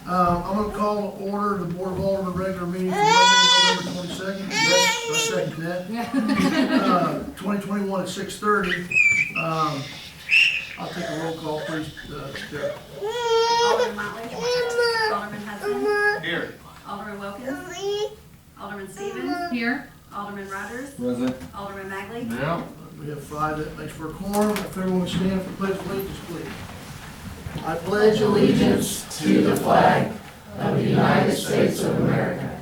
I'm gonna call to order the Board of Alderman regular meeting for Monday, November 22nd. Yes, I second that. 2021 at 6:30. I'll take a roll call, please, Sarah. Alderman Motley. Alderman Hudson. Here. Alderman Wilkins. Alderman Stevens. Here. Alderman Rogers. Present. Alderman Magley. Yeah. We have 5, that makes for a quorum. If everyone would stand for pledge of allegiance, please. I pledge allegiance to the flag of the United States of America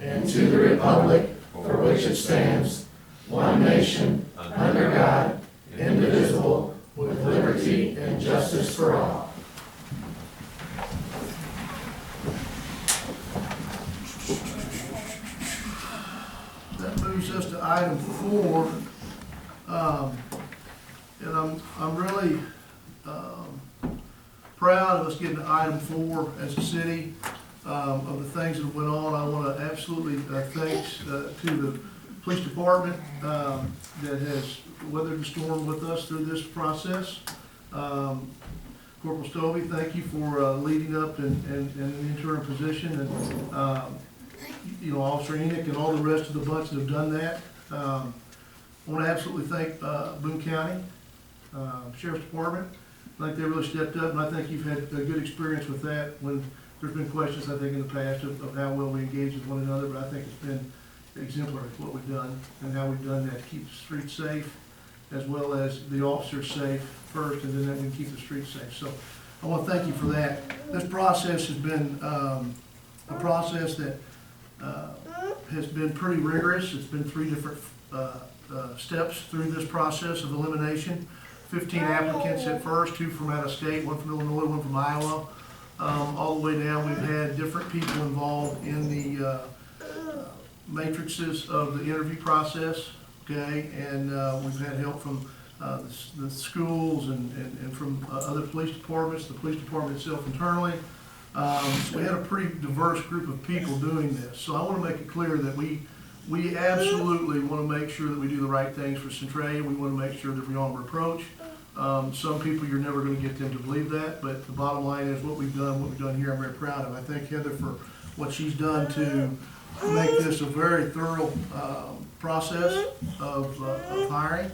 and to the republic for which it stands, one nation, under God, indivisible, with liberty and justice for all. That moves us to item 4. And I'm really proud of us getting to item 4 as a city. Of the things that went on, I want to absolutely thanks to the police department that has weathered the storm with us through this process. Corporal Stovey, thank you for leading up in an interim position, and Officer Enoch and all the rest of the bunch that have done that. I want to absolutely thank Boone County Sheriff's Department. I think they really stepped up, and I think you've had a good experience with that when there's been questions, I think, in the past of how well we engage with one another, but I think it's been exemplary what we've done and how we've done that to keep the streets safe, as well as the officers safe first, and then we can keep the streets safe. So I want to thank you for that. This process has been a process that has been pretty rigorous. It's been 3 different steps through this process of elimination. 15 applicants at first, 2 from out of state, 1 from Illinois, 1 from Iowa. All the way down, we've had different people involved in the matrices of the interview process, okay? And we've had help from the schools and from other police departments, the police department itself internally. So we had a pretty diverse group of people doing this. So I want to make it clear that we absolutely want to make sure that we do the right things for Centralia. We want to make sure that we don't reproach. Some people, you're never going to get them to believe that, but the bottom line is what we've done here, I'm very proud of. I thank Heather for what she's done to make this a very thorough process of hiring,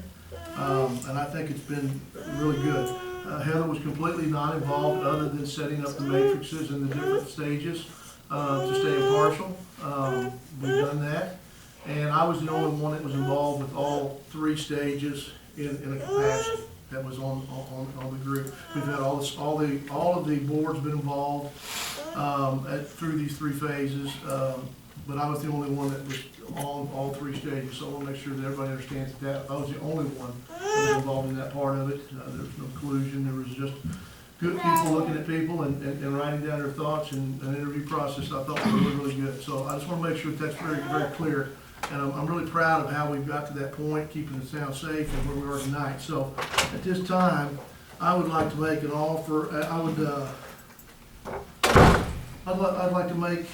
and I think it's been really good. Heather was completely not involved other than setting up the matrices in the different stages to stay impartial. We've done that, and I was the only one that was involved with all 3 stages in a capacity that was on the group. We've had all of the boards been involved through these 3 phases, but I was the only one that was on all 3 stages. So I want to make sure that everybody understands that I was the only one that was involved in that part of it. There was no collusion. There was just good people looking at people and writing down their thoughts, and an interview process I thought was really, really good. So I just want to make sure that's very, very clear. And I'm really proud of how we've got to that point, keeping the town safe and where we are tonight. So at this time, I would like to make an offer. I'd like to make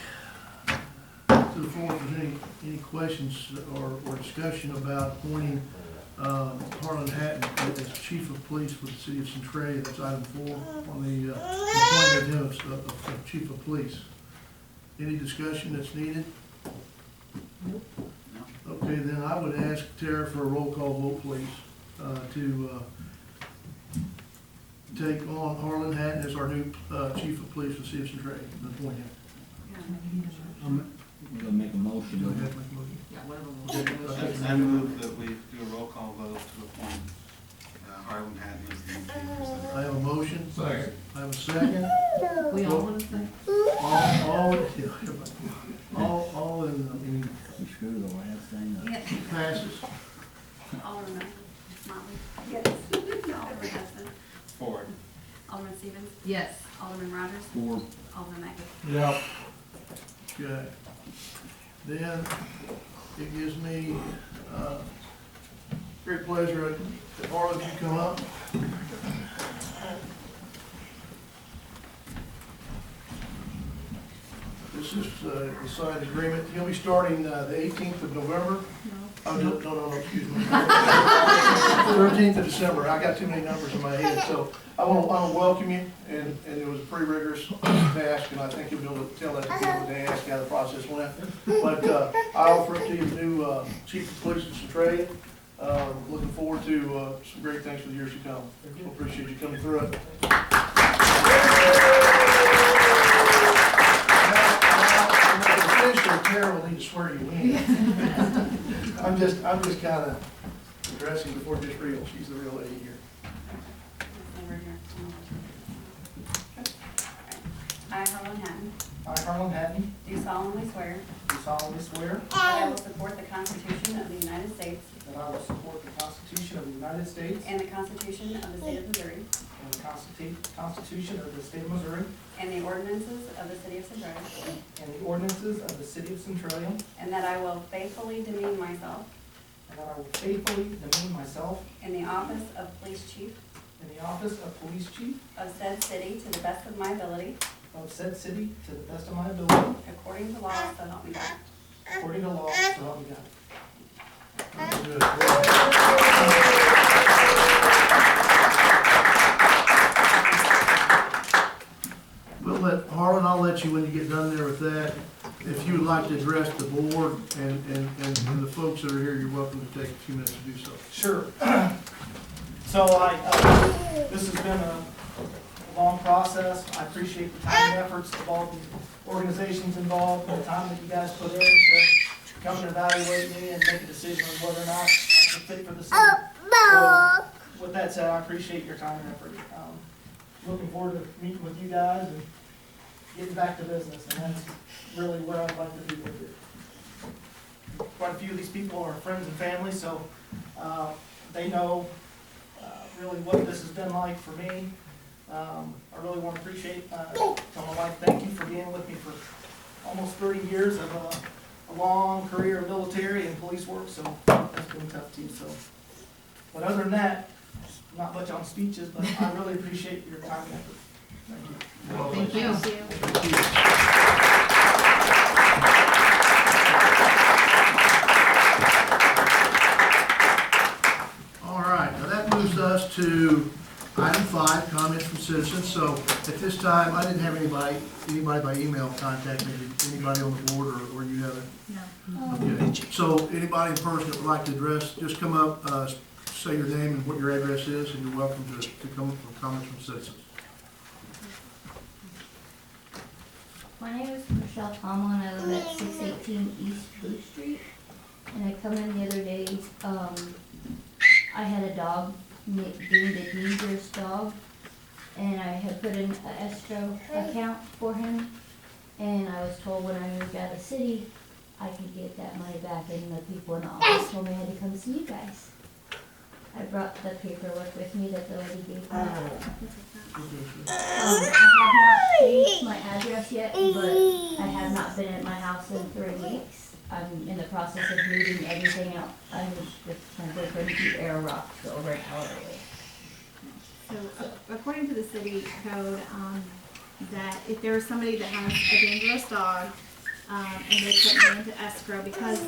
to the floor if there's any questions or discussion about appointing Harlan Hatton as Chief of Police for the City of Centralia. That's item 4 on the appointment of him of Chief of Police. Any discussion that's needed? Okay, then I would ask Tara for a roll call vote, please, to take on Harlan Hatton as our new Chief of Police for the City of Centralia. Appoint him. I'm gonna make a motion. Go ahead, make a motion. Yeah, whatever. I move that we do a roll call vote to appoint Harlan Hatton as the new chief of city. I have a motion. Second. I have a second. We all want to say? All in, You screwed the last thing up. Yes. passes. Alderman Motley. Yes. Alderman Hudson. 4. Alderman Stevens. Yes. Alderman Rogers. 4. Alderman Magley. Yep. Okay. Then it gives me great pleasure that Harlan, you come up. This is the signed agreement. He'll be starting the 18th of November. No. Oh, no, excuse me. 13th of December, I got too many numbers in my head, so I want to welcome you, and it was a pretty rigorous task, and I think you'll be able to tell that to people when they ask how the process went. But I offer it to you, the new Chief of Police in Centralia. Looking forward to some great things for the years to come. So appreciate you coming through it. Tara will need to swear you in. I'm just kind of addressing before just real. She's the real lady here. I, Harlan Hatton, I, Harlan Hatton, do solemnly swear do solemnly swear that I will support the Constitution of the United States that I will support the Constitution of the United States and the Constitution of the State of Missouri and the Constitution of the State of Missouri and the ordinances of the City of Centralia, and the ordinances of the City of Centralia, and that I will faithfully demean myself and that I will faithfully demean myself in the office of Police Chief in the office of Police Chief of said city to the best of my ability, of said city to the best of my ability, according to law, so help me God. according to law, so help me God. Good. Harlan, I'll let you, when you get done there with that, if you would like to address the board and the folks that are here, you're welcome to take a few minutes to do so. Sure. So this has been a long process. I appreciate the time and efforts of all the organizations involved, and the time that you guys put in to come and evaluate me and make a decision on whether or not I'm a fit for the city. So with that said, I appreciate your time and effort. Looking forward to meeting with you guys and getting back to business, and that's really where I'd like to be with you. Quite a few of these people are friends and family, so they know really what this has been like for me. I really want to appreciate, tell my wife thank you for being with me for almost 30 years of a long career of military and police work, so that's been tough too. So, but other than that, not much on speeches, but I really appreciate your time and effort. Thank you. Thank you. All right, now that moves us to item 5, comments from citizens. So at this time, I didn't have anybody by email contact me. Did anybody on the board, or you have it? No. Okay. So anybody in person that would like to address, just come up, say your name and what your address is, and you're welcome to come up with comments from citizens. My name is Michelle Tomlin. I live at 618 East Blue Street. And I come in the other day, I had a dog deemed a dangerous dog. And I had put in an escrow account for him. And I was told when I moved out of the city, I could get that money back, and the people in the office told me I had to come see you guys. I brought the paperwork with me that the lady gave me. I have not changed my address yet, but I have not been at my house in 3 weeks. I'm in the process of moving everything out. I moved with my boyfriend to Arrow Rock, so over an hour away. So according to the city code, that if there is somebody that has a dangerous dog, and they put me into escrow because,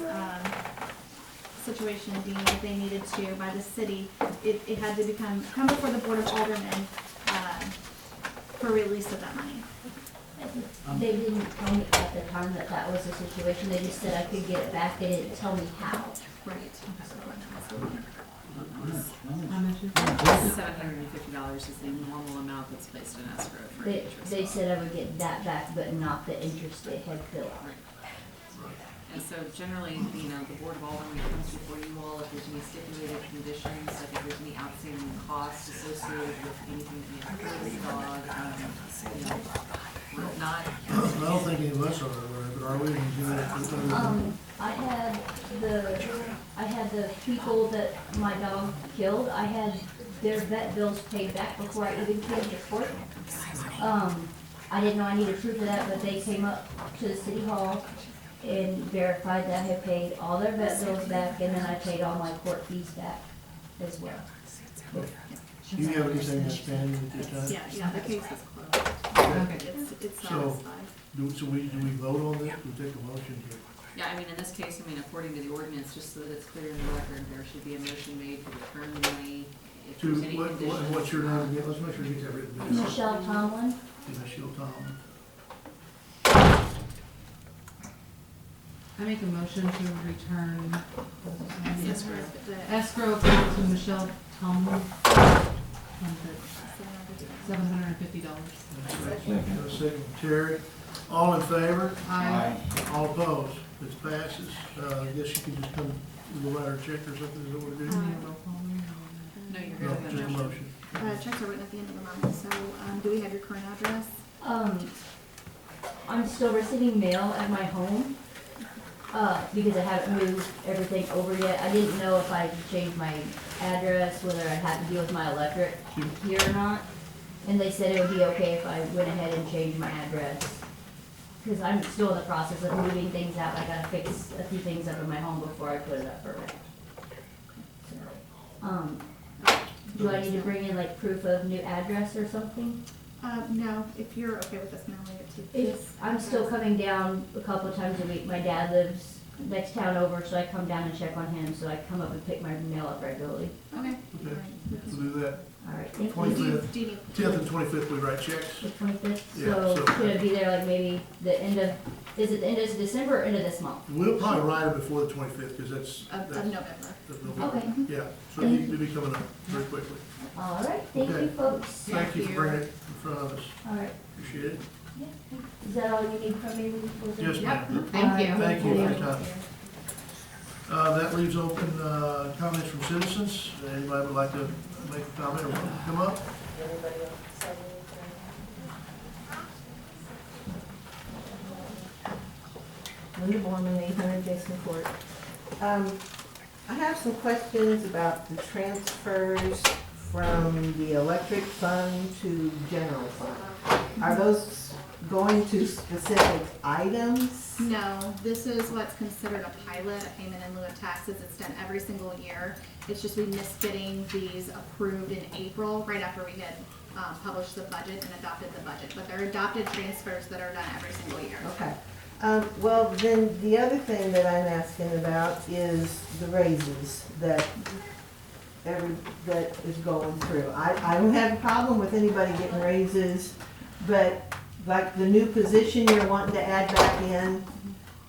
situation being that they needed to by the city, it had to come before the Board of Alderman, for release of that money. They didn't tell me at the time that that was the situation. They just said I could get it back. They didn't tell me how. Right. $750 is the normal amount that's placed in escrow for They interest. said I would get that back, but not the interest they had billed. And so generally, the Board of Alderman comes before you all if there's any stipulated conditions, like if there's any outstanding costs associated with anything being occurred with the dog, not. I don't think any of us are aware of it, are we? I had the people that my dog killed, I had their vet bills paid back before I even came to court. I didn't know I needed proof of that, but they came up to the city hall and verified that I had paid all their vet bills back, and then I paid all my court fees back as well. Do you have anything that's pending at this time? Yeah, the case is closed. Okay. It's So- satisfied. Do we vote on this? We take a motion to Yeah, I mean, in this case, I mean, according to the ordinance, just so that it's clear in the record, there should be a motion made to return the money if To, there's any conditions. what's your name again? Let's make sure you get that written down. Michelle Tomlin. Michelle Tomlin. I make a motion to return Escrow. escrow account to Michelle Tomlin. $750. Second, Terry. All in favor? Aye. All opposed? It passes. I guess you can just come, we'll write our check or something, is that what we're doing? No, you're No, good. just a motion. Checks are written at the end of the month, so, do we have your current address? I'm still receiving mail at my home, because I haven't moved everything over yet. I didn't know if I could change my address, whether I had to deal with my electric here or not. And they said it would be okay if I went ahead and changed my address. Because I'm still in the process of moving things out. I gotta fix a few things up in my home before I put it up for rent. So, do I need to bring in like proof of new address or something? No, if you're okay with us mailing it to If, this. I'm still coming down a couple of times a week. My dad lives next town over, so I come down and check on him, so I come up and pick my mail up regularly. Okay. Okay, we'll do that. All right, thank you. 25th. Do you need? 10th and 25th, we write checks. The 25th, Yeah, so so- could it be there like maybe the end of, is it the end of December or end of this month? We'll probably write it before the 25th, because that's, Of that's November. November. Okay. Yeah, so you'll be coming up very quickly. All right, thank Okay. you, folks. Thank you for bringing it in front of us. All right, Appreciate it. is that all you need from me? Was it- Yes, ma'am. Thank you. Thank you for your time. That leaves open comments from citizens. Anybody would like to make a comment or come up? Linda Borman, 800 Jason Court. I have some questions about the transfers from the electric fund to general fund. Are those going to specific items? No, this is what's considered a pilot, a payment in lieu of taxes. It's done every single year. It's just we missed getting these approved in April, right after we had published the budget and adopted the budget. But they're adopted transfers that are done every single year. Okay. Well, then the other thing that I'm asking about is the raises that is going through. I don't have a problem with anybody getting raises, but like the new position you're wanting to add back in,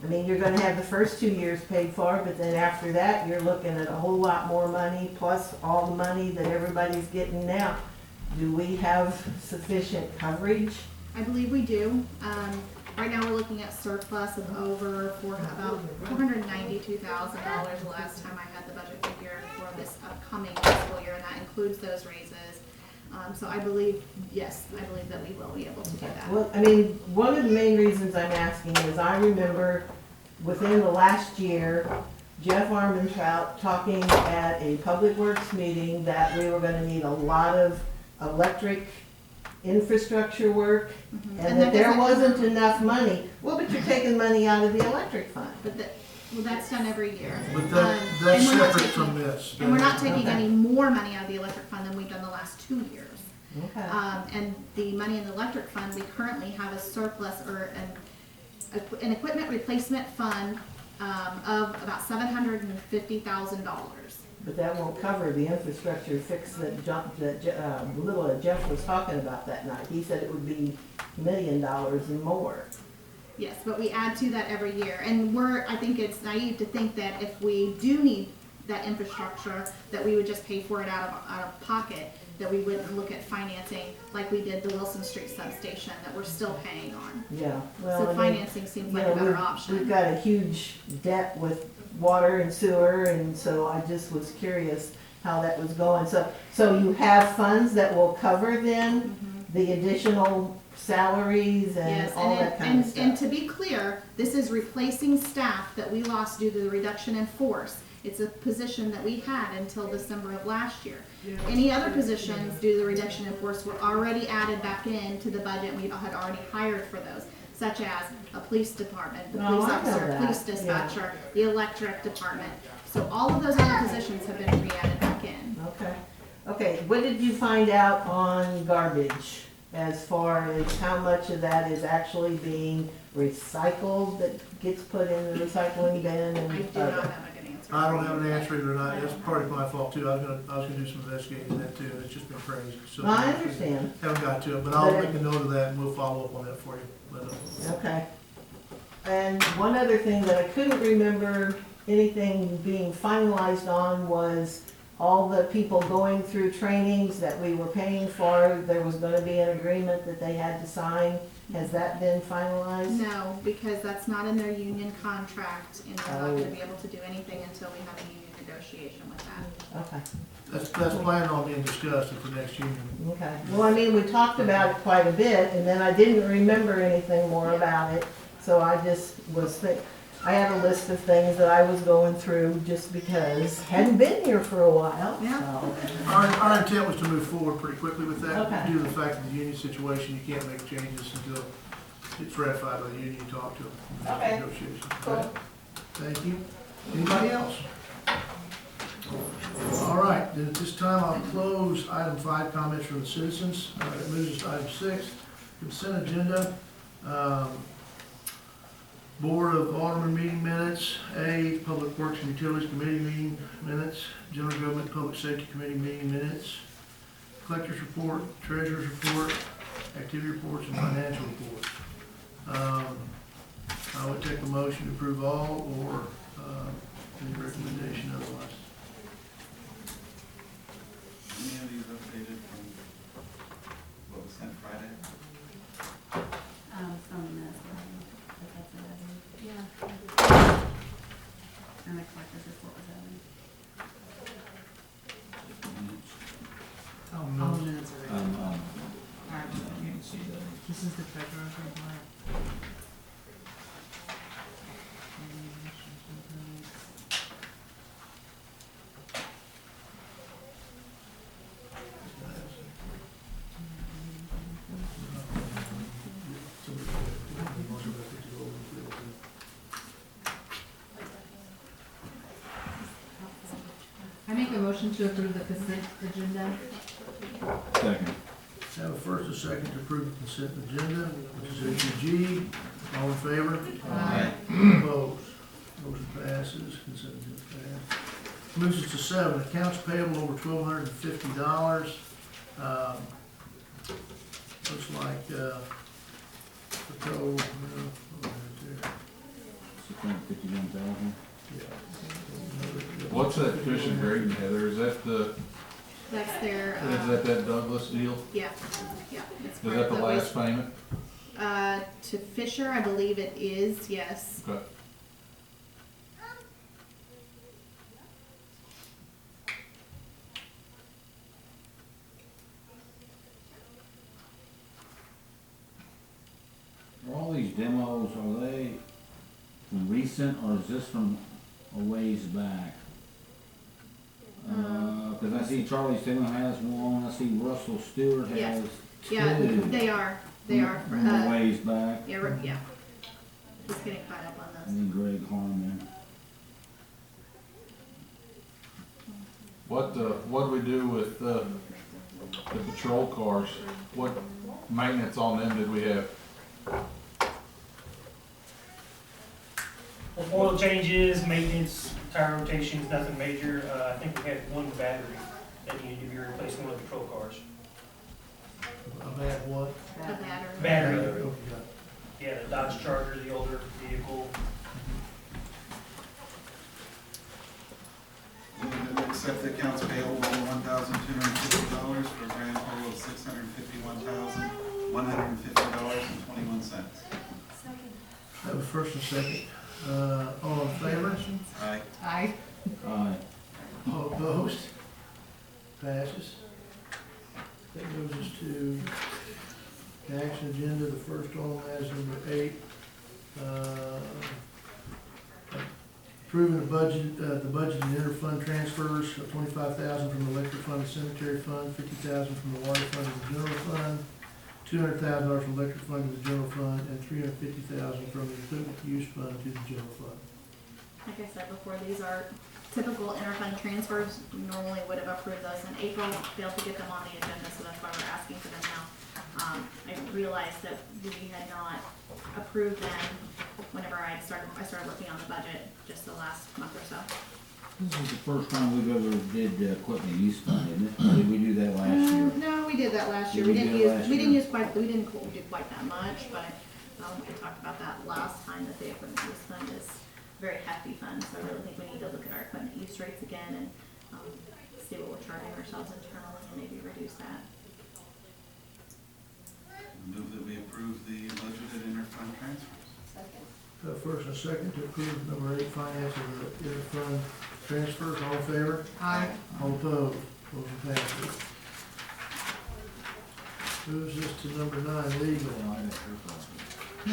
I mean, you're gonna have the first 2 years paid for, but then after that, you're looking at a whole lot more money, plus all the money that everybody's getting now. Do we have sufficient coverage? I believe we do. Right now, we're looking at surplus of about $492,000 last time I had the budget figure for this upcoming fiscal year, and that includes those raises. So I believe, yes, I believe that we will be able to do that. Well, I mean, one of the main reasons I'm asking is I remember within the last year, Jeff Armentrout talking at a public works meeting that we were gonna need a lot of electric infrastructure work and that there wasn't enough money. Well, but you're taking money out of the electric fund. But well, that's done every year. But And that's we're not separate taking- from this. And we're not taking Okay. any more money out of the electric fund than we've done the last 2 years. Okay. And the money in the electric fund, we currently have a surplus or an equipment replacement fund of about $750,000. But that won't cover the infrastructure fix that Jeff was talking about that night. He said it would be $1 million and more. Yes, but we add to that every year. And I think it's naive to think that if we do need that infrastructure, that we would just pay for it out of pocket, that we wouldn't look at financing like we did the Wilson Street substation that we're still paying on. Yeah, well, So I mean, financing seems like you a know, better we've option. got a huge debt with water and sewer, and so I just was curious how that was going. So you have funds that will cover then the additional salaries and Yes, all that kind of and stuff? to be clear, this is replacing staff that we lost due to the reduction in force. It's a position that we had until December of last year. Any other positions due to the reduction in force were already added back into the budget. We had already hired for those, such as a police department, the Oh, police I know officer, that. police dispatcher, the electric department. So all of those other positions have been re-added back in. Okay, what did you find out on garbage? as far as how much of that is actually being recycled that gets put in the recycling bin I and do not have a good answer. I don't have an answer either, and that's part of my fault too. I was gonna do some investigating on that too, and it's just been crazy. So No, I understand. haven't got to it, but I'll make a note of that and we'll follow up on that for you. But, Okay. And one other thing that I couldn't remember anything being finalized on was all the people going through trainings that we were paying for. There was gonna be an agreement that they had to sign. Has that been finalized? No, because that's not in their union contract, and they're not Oh. gonna be able to do anything until we have a union negotiation with that. Okay. that's planned on being discussed at the next union. Okay. Well, I mean, we talked about it quite a bit, and then I didn't remember anything more about it. So I just I had a list of things that I was going through just because hadn't been here for a while. Yeah. So. Our intent was to move forward pretty quickly with that, Okay. due to the fact of the union situation. You can't make changes until it's ratified by the union. You talk to them. Okay. Negotiations. Cool. Thank you. Anybody else? All right, then at this time, I'll close item 5, comments from the citizens. That moves us to item 6, consent agenda. Board of Alderman meeting minutes, A, Public Works and Utilities Committee meeting minutes, General Government Public Safety Committee meeting minutes, Collector's report, Treasurer's report, activity reports, and financial reports. I would take a motion to approve all, or any recommendation otherwise. Any of these updated from what was sent Friday? Some minutes, but that's it. Yeah. And the collector's report was added. Oh, No. all minutes are ready. I can't see that. This is the treasurer's report. I make a motion to approve the consent agenda. Second. Have a first and second to approve the consent agenda, which is issue G. All in favor? Aye. Opposed? Motion passes, consent agenda passed. Moves us to 7, accounts payable over $1,250. Looks like, the total, $651,000. yeah. What's that fishing grade, Heather? Is that That's their, that Douglas deal? yeah, yeah. it's Is part that of the last payment? To Fisher, I believe it is, yes. Okay. Are all these demos, are they from recent or is this from a ways back? Cause I see Charlie Stillman has one, I see Russell Stewart Yeah. has two. Yeah, they are, From a ways back, yeah, yeah. Just getting caught up on those. and then Greg Harmon. What do we do with the patrol cars? What maintenance on them did we have? Oil changes, maintenance, tire rotations, nothing major. I think we had one battery that needed to be replaced, one of the patrol cars. A bad what? A battery. Battery, Okay. yeah, the Dodge Charger, the older vehicle. Move to accept the accounts payable of $1,250 for a grand total of $651,150.21. Have a first and second. All in favor? Aye. Aye. Aye. All opposed? Passes. That moves us to the action agenda. The first one is number 8. Approving the budget and interfund transfers of $25,000 from the electric fund to cemetery fund, $50,000 from the water fund to the general fund, $200,000 from electric fund to the general fund, and $350,000 from the equipment use fund to the general fund. Like I said before, these are typical interfund transfers. We normally would have approved those in April, failed to get them on the agenda, so that's why we're asking for them now. I realized that we had not approved them whenever I started working on the budget just the last month or so. This is the first time we've ever did the equipment use fund, isn't it? Or did we do that last year? No, we did that last year. Did We we didn't do it use, last we didn't year? use quite, we didn't do quite that much, but, we talked about that last time, that the equipment use fund is a very hefty fund, so I really think we need to look at our equipment use rates again and, see what we're charging ourselves internally and maybe reduce that. Move that we approve the budgeted interfund transfers. Second. First and second to approve number 8, finance of the interfund transfers, all in favor? Aye. All opposed? Motion passes. Moves us to number 9, legal. No,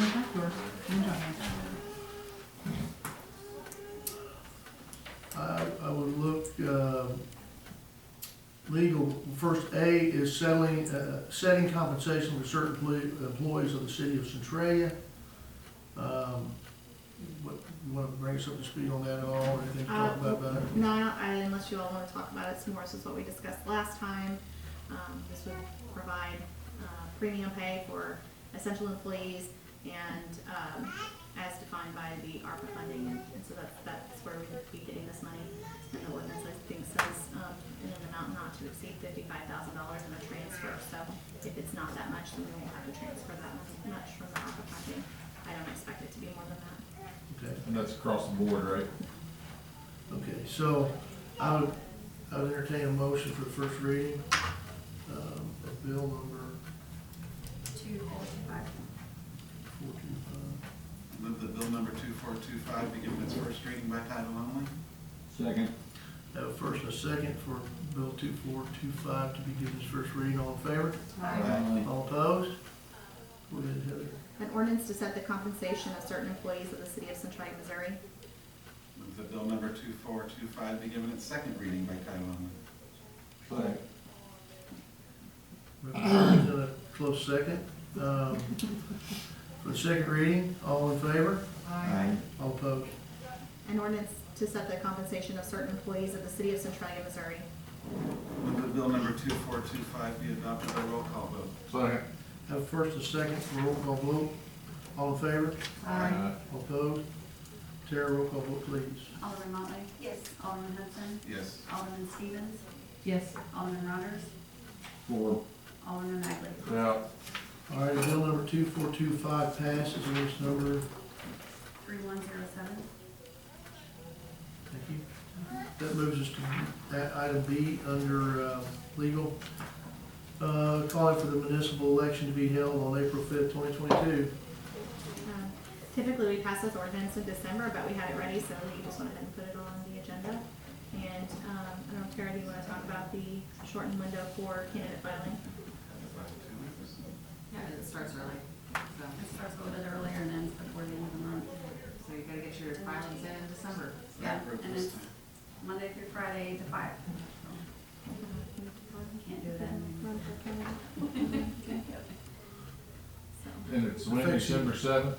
that's yours. You don't have I would look, legal, first A is setting compensation for certain employees of the city of Centralia. You want to bring us up to speed on that at all, or anything to talk about it? No, unless you all want to talk about it some more, this is what we discussed last time. This would provide, premium pay for essential employees and, as defined by the ARPA funding, and so that's where we would be getting this money. And the ordinance, I think, says, in an amount not to exceed $55,000 in a transfer, so if it's not that much, then we won't have to transfer that much from the ARPA funding. I don't expect it to be more than that. Okay. And that's across the board, right? Okay, so I would entertain a motion for the first reading, of bill number 2425. 425. Move that bill number 2425 be given its first reading by title only. Second. Have a first and a second for bill 2425 to be given its first reading, all in favor? Aye. All opposed? Go ahead, Heather. An ordinance to set the compensation of certain employees of the city of Centralia, Missouri. Move that bill number 2425 be given its second reading by title only. Second. Representative's in a close second. For the second reading, all in favor? Aye. All opposed? An ordinance to set the compensation of certain employees of the city of Centralia, Missouri. Move that bill number 2425 be adopted by roll call vote. Second. Have a first and second for roll call vote. All in favor? Aye. All opposed? Tara, roll call vote, please. Alderman Motley? Yes. Alderman Hudson? Yes. Alderman Stevens? Yes. Alderman Rogers? 4. Alderman Magley? Yeah. All right, bill number 2425 passes, ordinance number, 3107. thank you. That moves us to item B under legal. Calling for the municipal election to be held on April 5th, 2022. Typically, we pass this ordinance in December, but we had it ready, so we just went ahead and put it on the agenda. And, I don't know, Tara, do you want to talk about the shortened window for candidate filing? Yeah, it starts early, so, It starts a little bit earlier and ends before the end of the month. so you gotta get your filings in December. Yeah, Approved and this it's time. Monday through Friday, 8 to 5. Can't do that anymore. So, And it's when, December 7th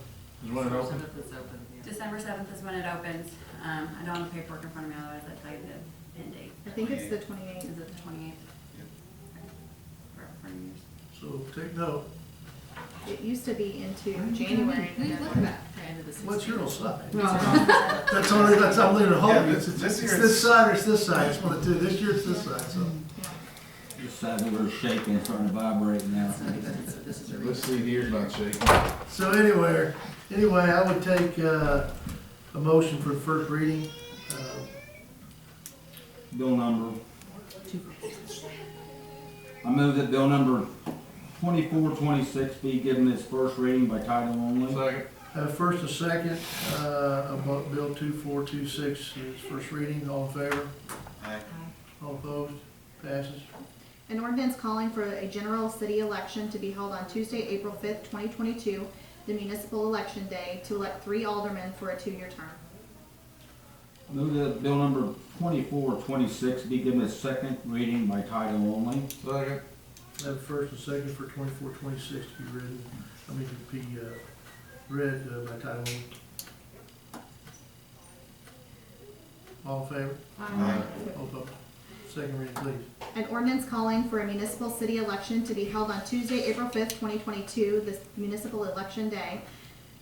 is when it opens? Seventh is open, yeah. December 7th is when it opens. I don't have the paperwork in front of me, otherwise I'd tell you the end date. I think it's the 28th. Is it the 28th? For years. So take note. It used to be into January. Who you looking at? Okay, end of the What's your 16th. side? No. That's only, that's, I'm leaving it home. Yeah, It's this year this side or it's this side. It's one of the two. This year it's this side, so. This side over is shaking, it's starting to vibrate now. So this is a This seat here's not shaking. So anyway, I would take a motion for the first reading. Bill number. I move that bill number 2426 be given its first reading by title only. Second. Have first and second, about Bill 2426, its first reading, all in favor? Aye. All opposed? Passes. An ordinance calling for a general city election to be held on Tuesday, April 5th, 2022, the municipal election day, to elect 3 aldermen for a 2-year term. Move that bill number 2426 be given its second reading by title only. Second. Have first and second for 2426 to be read, to be read by title only. All in favor? Aye. All opposed? Second reading, please. An ordinance calling for a municipal city election to be held on Tuesday, April 5th, 2022, this municipal election day,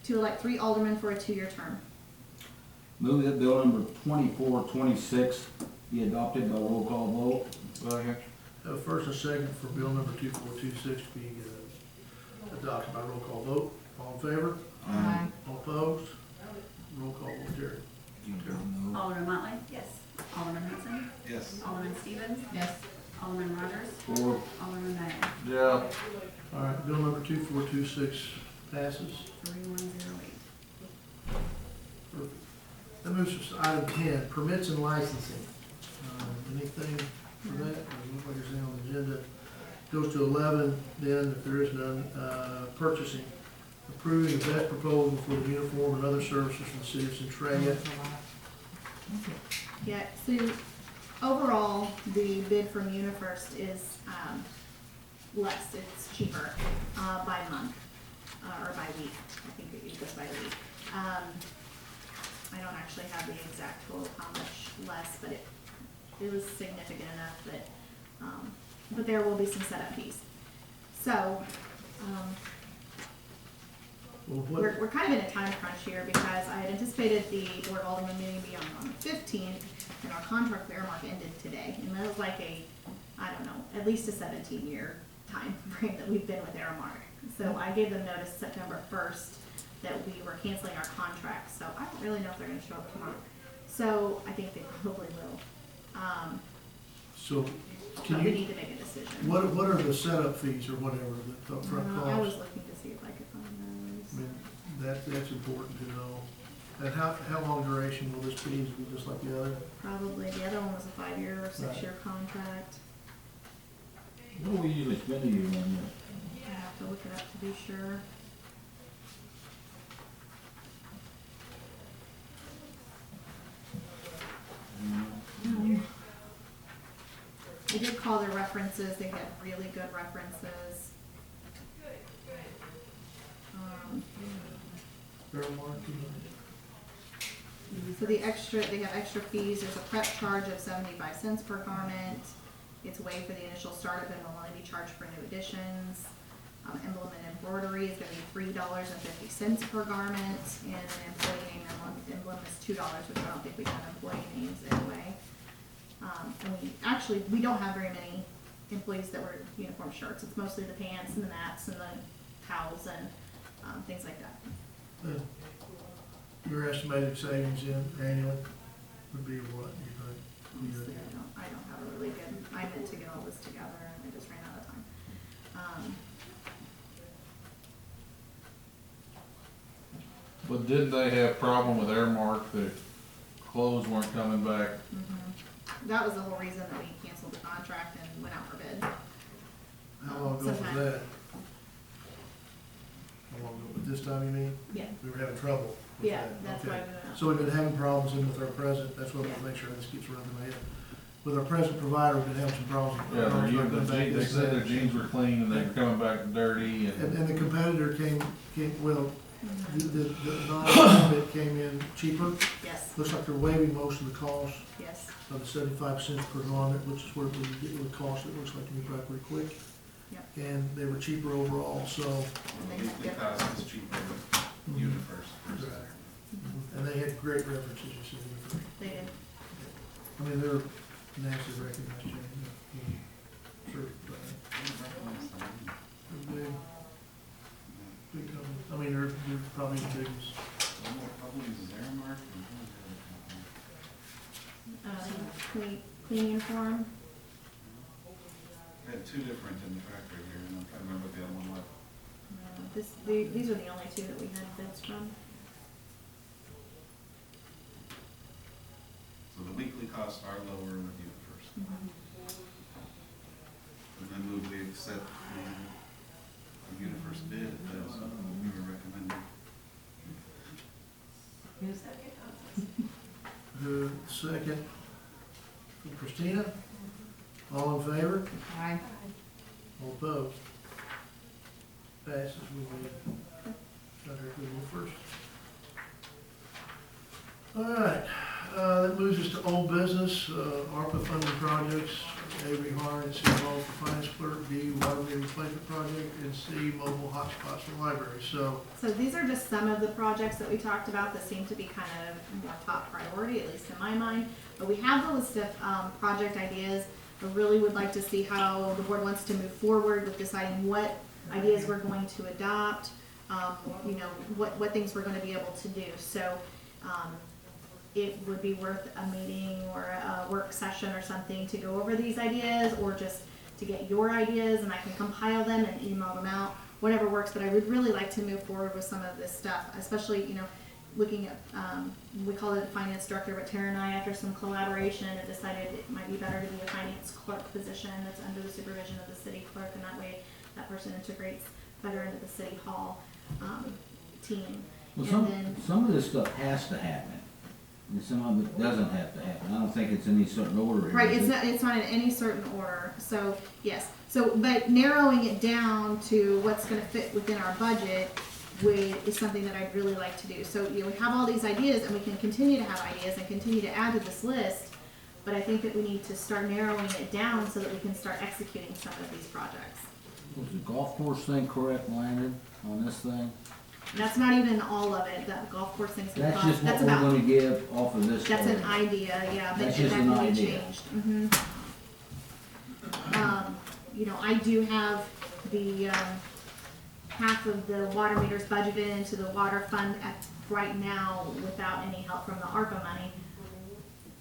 to elect 3 aldermen for a 2-year term. Move that bill number 2426 be adopted by roll call vote. Second. Have a first and second for bill number 2426 to be adopted by roll call vote. All in favor? Aye. All opposed? Roll call vote, Terry. Alderman Motley? Yes. Alderman Hudson? Yes. Alderman Stevens? Yes. Alderman Rogers? 4. Alderman Mayor? Yeah. All right, bill number 2426 passes. 3108. Perfect. That moves us to item 10, permits and licensing. Anything for that? Doesn't look like there's anything on the agenda. Goes to 11, then, if there is none, purchasing. Approving the best proposal for the uniform and other services from the city of Centralia. Yeah, so overall, the bid from UniFirst is less, it's cheaper by month, or by week. I think it goes by week. I don't actually have the exact total how much less, but it was significant enough that, but there will be some setup fees. So, Well, what, we're kind of in a time crunch here because I had anticipated the Board of Alderman meeting to be on the 15th, and our contract with Airmark ended today. And that was like I don't know, at least a 17-year time frame that we've been with Airmark. So I gave them notice September 1st that we were canceling our contract. So I don't really know if they're going to show up tomorrow. So I think they probably will. so, But can we you, need to make a decision. what are the setup fees or whatever, the upfront I was costs? looking to see if I could find I those. mean, that's important to know. And how long duration will this be? Is it just like the other? Probably. The other one was a 5-year or 6-year contract. What do we usually spend a year on this? I have to look it up to be sure. I did call their references. They had really good references. Airmark, So they have extra fees. There's a prep charge of 75 cents per garment. It's waived for the initial startup and will only be charged for new additions. Emblem and embroidery is gonna be $3.50 per garment, and an employee name emblem is $2, which I don't think we have employee names anyway. And we don't have very many employees that wear uniform shirts. It's mostly the pants and the mats and the towels and things like that. your estimated savings in annually would be what, you think? Honestly, I don't have a really good, I meant to get all this together and I just ran out of time. But didn't they have problem with Airmark, the clothes weren't coming back? That was the whole reason that we canceled the contract and went out for bid. How long ago was Sometime. that? How long ago, this time you mean? Yeah, We were having trouble with yeah, that? that's Okay. why we went out. So we've been having problems in with our present, that's what we'll make sure this gets run in my head. With our present provider, we've been having some problems. Yeah, their jeans, they said their jeans were clean and they were coming back dirty And the competitor came, well, the non-bid came in cheaper. Yes, Looks like they're waiving most of the cost yes. of the 75 cents per garment, which is where it would cost, it looks like to me pretty quick. Yep. And they were cheaper overall, so, And they had Weekly different. cost is cheaper than UniFirst versus Right. there. and they had great references, you said. They did. I mean, they're nationally recognized chain, certified. They're big, big company. I mean, they're probably the biggest. Probably uses Airmark and Clean uniform. they had two different in the factory here, and I'm trying to remember what the other one was. These are the only two that we had bids from. So the weekly costs are lower with UniFirst. And then move we accept the UniFirst bid, as we were recommending. Second, from Christina. All in favor? Aye. All opposed? Passes, we will, got her to go first. All right, that moves us to old business, ARPA funding projects. Avery Harn at City Hall for Finance Clerk, B, Water Main Replacement Project, and C, Mobile Hotspots for Library. So, these are just some of the projects that we talked about that seem to be kind of more top priority, at least in my mind. But we have the list of project ideas. I really would like to see how the board wants to move forward with deciding what ideas we're going to adopt, you know, what things we're going to be able to do. So it would be worth a meeting or a work session or something to go over these ideas, or just to get your ideas and I can compile them and email them out, whatever works. But I would really like to move forward with some of this stuff, especially, you know, looking at, we call it finance director, but Tara and I, after some collaboration, have decided it might be better to be a finance clerk position that's under the supervision of the city clerk, and that way that person integrates better into the city hall team. Well, And then, some of this stuff has to happen, and some of it doesn't have to happen. I don't think it's in any certain order. right, is it? it's not in any certain order, so, yes. So, but narrowing it down to what's gonna fit within our budget is something that I'd really like to do. So, you know, we have all these ideas, and we can continue to have ideas and continue to add to this list, but I think that we need to start narrowing it down so that we can start executing some of these projects. Was the golf course thing correct, Landon, on this thing? That's not even all of it, that golf course thing's gonna That's cost, just what that's we're about, gonna give off of this. that's an order. idea, yeah, but That's that just can an be idea. changed. You know, I do have the, half of the water meters budgeted into the water fund right now without any help from the ARPA money.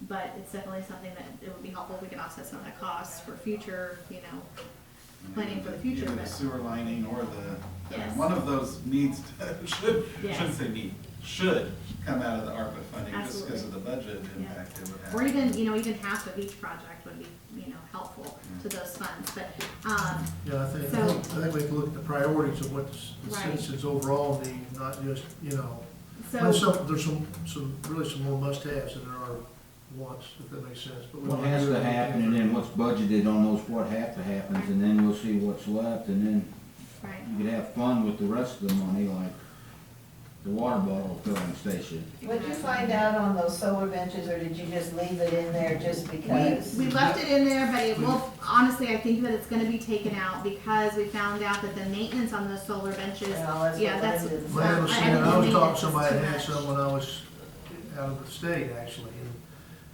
But it's definitely something that it would be helpful if we could offset some of that cost for future, you know, planning for the future. Either the But sewer lining or the, Yes. one of those needs, should, Yes. shouldn't say need, should come out of the ARPA funding, just because of Absolutely. the budget impact it would have. or even, you know, even half of each project would be, you know, helpful to those funds. But, yeah, I So- think we can look at the priorities of what the Right. citizens overall need, not just, you know. so. There's some more must-haves than there are wants, if that makes sense. But we What don't has do to everything. happen, and then what's budgeted on those what have to happens, and then we'll see what's left, and then Right. you could have fun with the rest of the money, like the water bottle filling station. Would you find out on those solar benches, or did you just leave it in there just because? We left it in there, but it will, honestly, I think that it's gonna be taken out because we found out that the maintenance on those solar benches, Well, that's yeah, what that's. Linda did. Well, I was I saying, think I the was talking to maintenance is somebody too that had much. some when I was out of the state, actually, and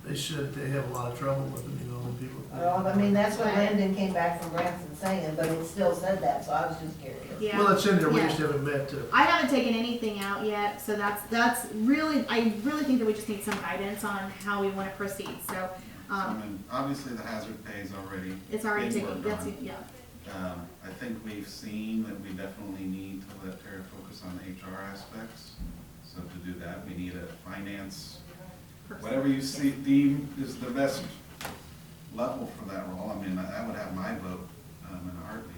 they said they have a lot of trouble with them, you know, when people. Well, I mean, that's what Landon came back from Branson saying, but it still said that, so I was just curious. Yeah. Well, it's in there, we Yeah. just haven't met to. I haven't taken anything out yet, so that's really, I really think that we just need some guidance on how we wanna proceed, so, I mean, obviously, the hazard pay is already. it's already being taken, worked that's, on. yeah, I think we've seen that we definitely need to let Tara focus on the HR aspects. So to do that, we need a finance, whatever you see, deem is the best level for that role. I mean, that would have my vote in a heartbeat.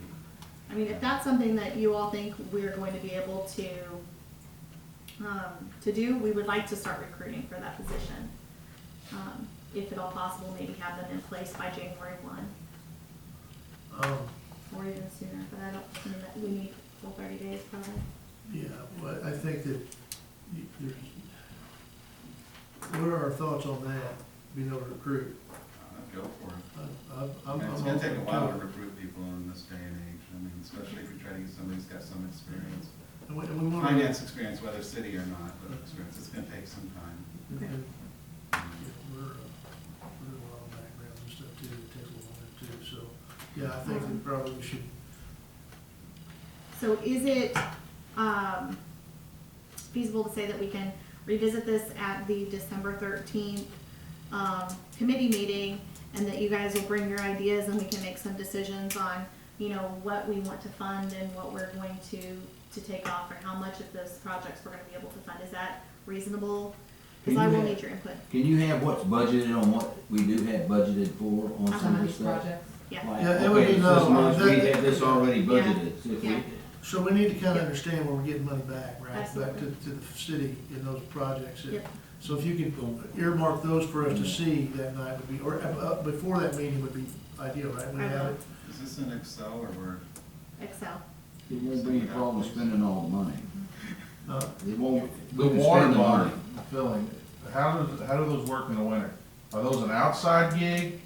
I mean, if that's something that you all think we're going to be able to do, we would like to start recruiting for that position. If at all possible, maybe have them in place by January 1, or even sooner, but I don't, I mean, that we need full 30 days probably. Yeah, but I think that what are our thoughts on that, being able to recruit? I'd go for it. I'm It's gonna take a open while to to it. recruit people in this day and age. I mean, especially if you're trying to get somebody who's got some experience. And we want Finance experience, whether city or not, but experience, it's gonna take some time. We're doing a lot of background and stuff too, it takes a little while too, so, yeah, I think that probably we should. So is it feasible to say that we can revisit this at the December 13th committee meeting, and that you guys will bring your ideas and we can make some decisions on, you know, what we want to fund and what we're going to take off, or how much of those projects we're gonna be able to fund? Is that reasonable? Because I will need your input. Can you have what's budgeted on what we do have budgeted for on Some some of of these the stuff? projects. Yeah. Like, Yeah, it would okay, be this no, month, we that- had this already Yeah. budgeted, so if we, Yeah. So we need to kind of understand where we're getting money back, right? Back Absolutely. to the city in those projects. Yep. So if you could earmark those for us to see that night would be, or before that meeting would be ideal, right? We I have will. it. Is this in Excel or Word? Excel. it won't be a problem spending all the money. It won't, we The can water spend the money. bottle filling, how do those work in the winter? Are those an outside gig?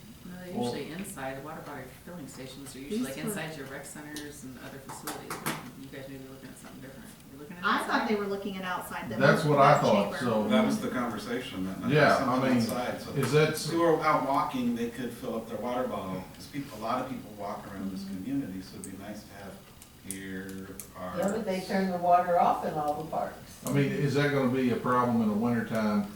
They're usually inside, the water bottle filling stations are usually like These were- inside your rec centers and other facilities. You guys may be looking at something different. You're looking at I outside? thought they were looking at outside. That's what I thought, chamber. so, That was the conversation, that night. Yeah, Someone I mean, outside, so is that, who are out walking, they could fill up their water bottle, because people, a lot of people walk around this community, so it'd be nice to have here, parks. Yeah, but they turn the water off in all the parks. I mean, is that gonna be a problem in the wintertime,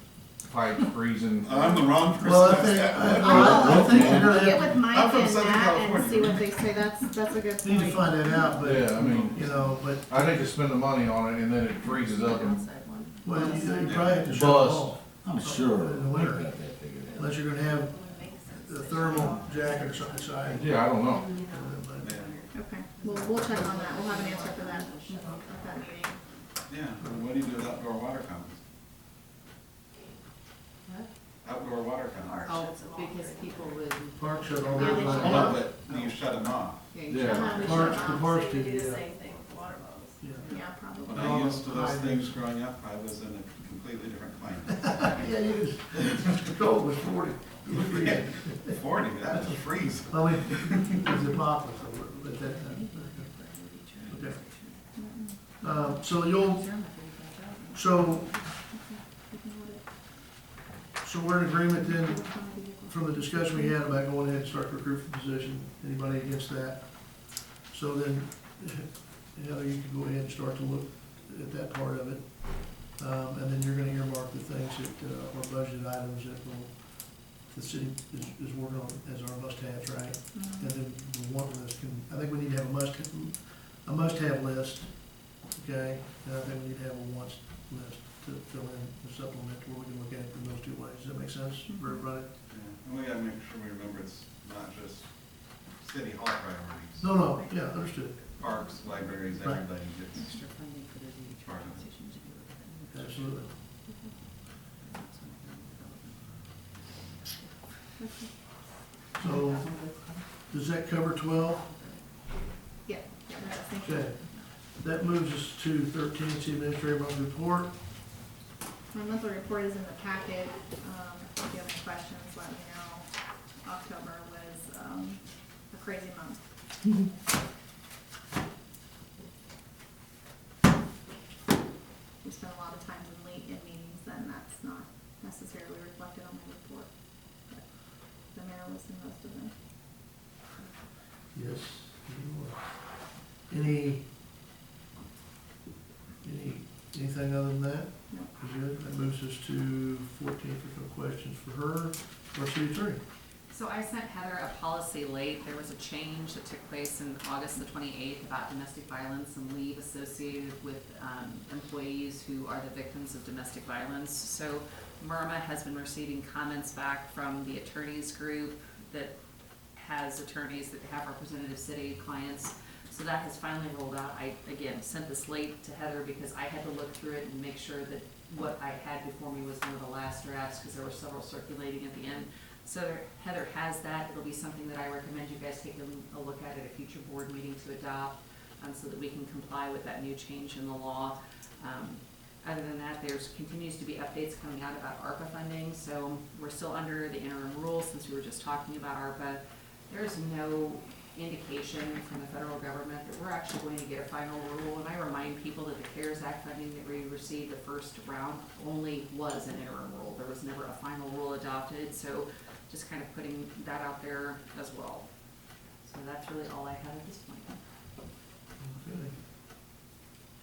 pipes freezing? I'm the wrong person. Well, I to ask think, that I question. think you're gonna Get have, with Mike I'm from and Southern Matt and California. see what they say, that's a good need to point. find that out, but, Yeah, I mean, you know, but, I hate to spend the money on it and then it freezes up and Outside one. well, you probably have to shut it Bust. off. I'm sure In the we winter. got that figured out. Unless you're gonna have the thermal jacket or something inside. yeah, I don't know. Yeah, Okay, we'll check on that, we'll have an answer for that. Okay. yeah, and what do you do with outdoor water fountains? Outdoor water fountains. Oh, because people would. Park shut all Yeah, those they off. shut Oh, but you shut them off. Yeah. Parks, the parks do, Do the yeah. same thing with water bottles. Yeah. Yeah, probably. When I used to those things growing up, I was in a completely different climate. Yeah, you just, the cold was 40. It was freezing. 40, that was freeze. Well, it was a pop at that time. Okay. So we're in agreement then, from the discussion we had about going ahead and start to recruit for the position. Anybody against that? So then, Heather, you can go ahead and start to look at that part of it. And then you're gonna earmark the things that are budget items that will, the city is working on as our must-haves, right? And then the want list can, I think we need to have a must-have list, okay? And I think we need to have a wants list to fill in the supplement where we can look at it in those two ways. Does that make sense for everybody? Yeah, and we gotta make sure we remember it's not just city hall priorities. No, yeah, understood. Parks, libraries, Right. everybody gets. Extra funding for those EV Part of it. stations. Absolutely. So, does that cover 12? Yeah, thank you. Okay. That moves us to 13, city administrator monthly report. My monthly report is in the packet. If you have any questions, let me know. October was, a crazy month. We spent a lot of time in meetings, and that's not necessarily reflected on my report. But the mayor was in most of them. Yes. Anything other than that? No. We're good. That moves us to 14, if there's no questions for her, our city attorney. So I sent Heather a policy late. There was a change that took place in August the 28th about domestic violence and leave associated with employees who are the victims of domestic violence. So MIRMA has been receiving comments back from the attorneys group that has attorneys that have representative city clients. So that has finally rolled out. I, again, sent this late to Heather because I had to look through it and make sure that what I had before me was one of the last drafts, because there were several circulating at the end. So Heather has that. It'll be something that I recommend you guys take a look at a future board meeting to adopt, so that we can comply with that new change in the law. Other than that, there's continues to be updates coming out about ARPA funding. So we're still under the interim rule since we were just talking about ARPA. There's no indication from the federal government that we're actually going to get a final rule. And I remind people that the CARES Act funding that we received the first round only was an interim rule. There was never a final rule adopted. So just kind of putting that out there as well. So that's really all I have at this point. Okay.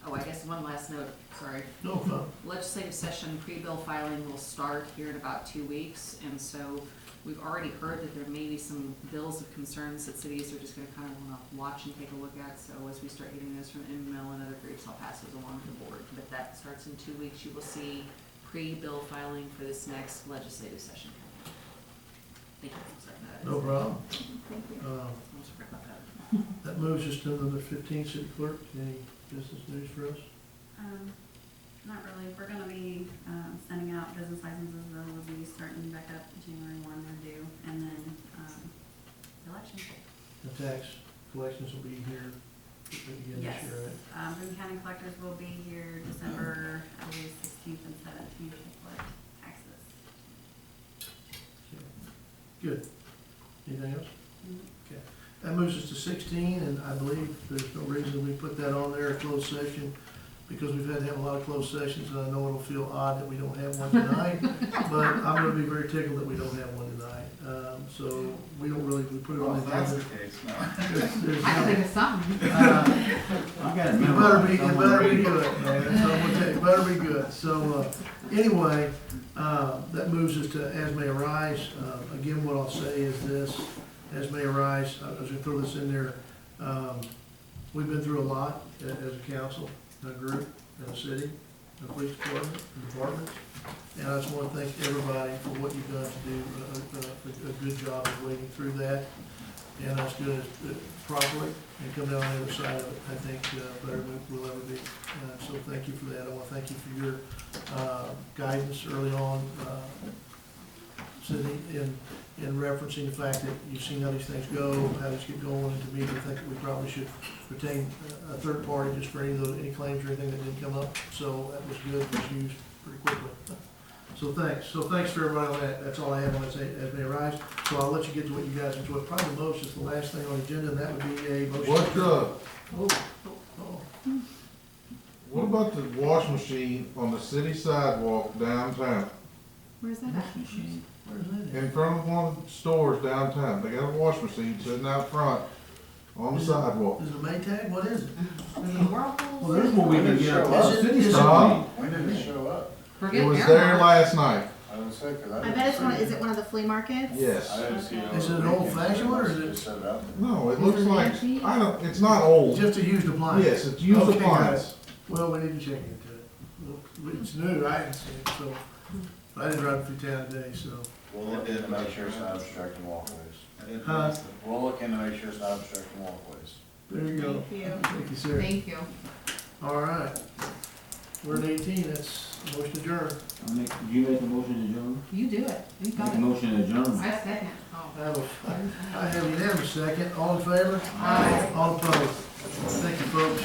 Oh, I guess one last note, sorry. No problem. Legislative session pre-bill filing will start here in about 2 weeks, and so we've already heard that there may be some bills of concerns that cities are just gonna kind of wanna watch and take a look at, so as we start getting those from MML and other groups, I'll pass those along to the board. But that starts in 2 weeks. You will see pre-bill filing for this next legislative session. Thank you. Sorry, No problem. Thank you. Almost forgot about that. That moves us to number 15, city clerk. Any business news for us? Not really. We're gonna be, sending out business licenses. Those will be starting back up January 1, they're due, and then, election. The tax collections will be here again Yes. this year, right? Boone County collectors will be here December, I believe, 16th and 17th to collect taxes. Okay. Good. Anything else? Okay. That moves us to 16, and I believe there's no reason we put that on there, a closed session, because we've had to have a lot of closed sessions, and I know it'll feel odd that we don't have one tonight, but I'm gonna be very tickled that we don't have one tonight. So we don't really, we put it Well, on if the that's agenda. the case, no. There's I can no- think of something. I got it It better be, memorized. it better be good, man, that's all I'm gonna tell you, it better be good. So, anyway, that moves us to as may arise. Again, what I'll say is this, as may arise, I was gonna throw this in there. We've been through a lot as a council, a group, and a city, a police department, and departments. And I just wanna thank everybody for what you've done to do a good job of wading through that. And us doing it properly and come down on the other side of it, I think, better than we'll ever be. So thank you for that. I want to thank you for your guidance early on, Sydney, in referencing the fact that you've seen how these things go, how these get going, and to me, I think that we probably should retain a third party just for any claims or anything that didn't come up. So that was good, it was used pretty quickly. So thanks. So thanks for everybody on that. That's all I have on it as may arise. So I'll let you get to what you guys enjoy. Probably the most is the last thing on the agenda, and that would be a motion. What, Oh. what about the wash machine on the city sidewalk downtown? Where's that at? Machine. Where's that at? In front of one of the stores downtown, they got a wash machine sitting out front on the sidewalk. Is it a Maytag? What is it? The Whirlpool. Well, there's where we can get our Is it- city is it- stuff. When did it show up? It Forget was Airmark. there last night, I don't say, cause I bet it's one, is it one of the flea markets? yes. I didn't see it. Is it an old-fashioned one, or is it- Just set it out there. No, it Is looks it like, antique? I don't, it's not old. Just a used appliance? Yes, it's used Okay, appliance. Well, we need to check into it. Well, it's new, I haven't seen it, so, I didn't drive through town today, so. We'll look into make sure it's not obstructing walkways. I didn't Huh? notice it. We'll look into make sure it's not obstructing walkways. There you go. Thank you. Thank you, sir. Thank you. All right. We're at 18, that's motion adjourned. You make the motion to adjourn? You do it. You got Make a it. motion to adjourn. I second. Oh. I have unanimous second. All in favor? Aye. All opposed? Thank you, folks.